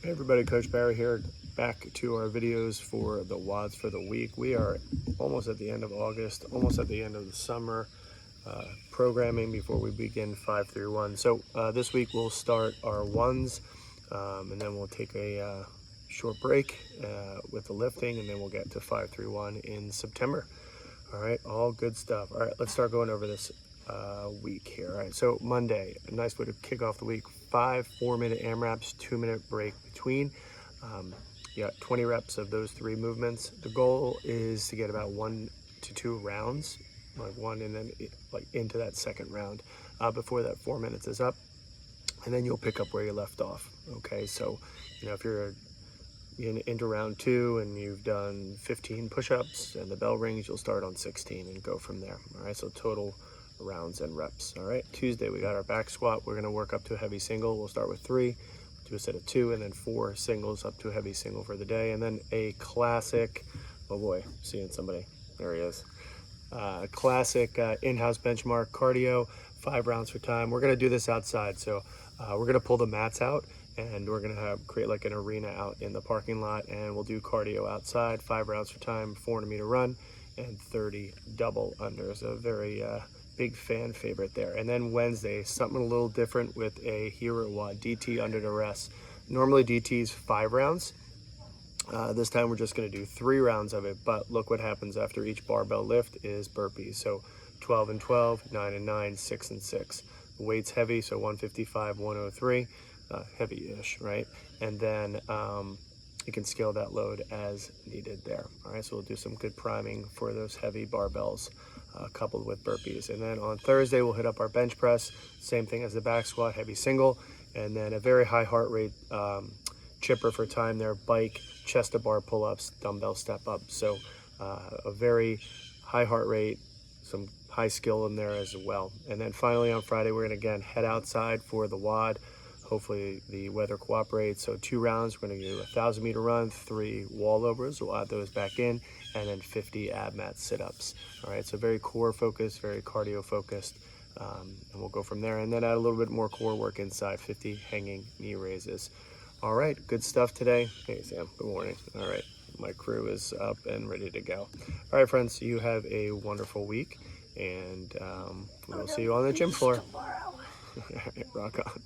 Hey everybody, Coach Barry here, back to our videos for the WODs for the week. We are almost at the end of August, almost at the end of the summer programming before we begin 5-1. So this week we'll start our ones, and then we'll take a short break with the lifting, and then we'll get to 5-1 in September. All right, all good stuff. All right, let's start going over this week here. All right, so Monday, a nice way to kick off the week: 5 4-minute AMRAPs, 2-minute break between. You got 20 reps of those 3 movements. The goal is to get about 1 to 2 rounds, like one and then like into that second round before that 4 minutes is up, and then you'll pick up where you left off. Okay, so if you're into round 2 and you've done 15 push-ups and the bell rings, you'll start on 16 and go from there. All right, so total rounds and reps. All right, Tuesday we got our back squat. We're going to work up to a heavy single. We'll start with 3, do a set of 2, and then 4 singles up to a heavy single for the day. And then a classic, oh boy, seeing somebody, there he is. Classic in-house benchmark cardio, 5 rounds for time. We're going to do this outside, so we're going to pull the mats out, and we're going to create like an arena out in the parking lot, and we'll do cardio outside, 5 rounds for time, 400-meter run, and 30 double unders. A very big fan favorite there. And then Wednesday, something a little different with a hero WOD, DT under duress. Normally DT is 5 rounds. This time we're just going to do 3 rounds of it, but look what happens after each barbell lift is burpees. So 12 and 12, 9 and 9, 6 and 6. The weight's heavy, so 155, 103, heavy-ish, right? And then you can scale that load as needed there. All right, so we'll do some good priming for those heavy barbells coupled with burpees. And then on Thursday, we'll hit up our bench press, same thing as the back squat, heavy single, and then a very high heart rate chipper for time there, bike, chest to bar pull-ups, dumbbell step up. So a very high heart rate, some high skill in there as well. And then finally on Friday, we're gonna again head outside for the WOD. Hopefully the weather cooperates. So 2 rounds, we're gonna do a 1,000-meter run, 3 wall overs, we'll add those back in, and then 50 ab mat sit-ups. All right, so very core focused, very cardio focused, and we'll go from there. And then add a little bit more core work inside, 50 hanging knee raises. All right, good stuff today. Hey Sam, good morning. All right, my crew is up and ready to go. All right, friends, you have a wonderful week, and we'll see you on the gym floor. All right, rock on.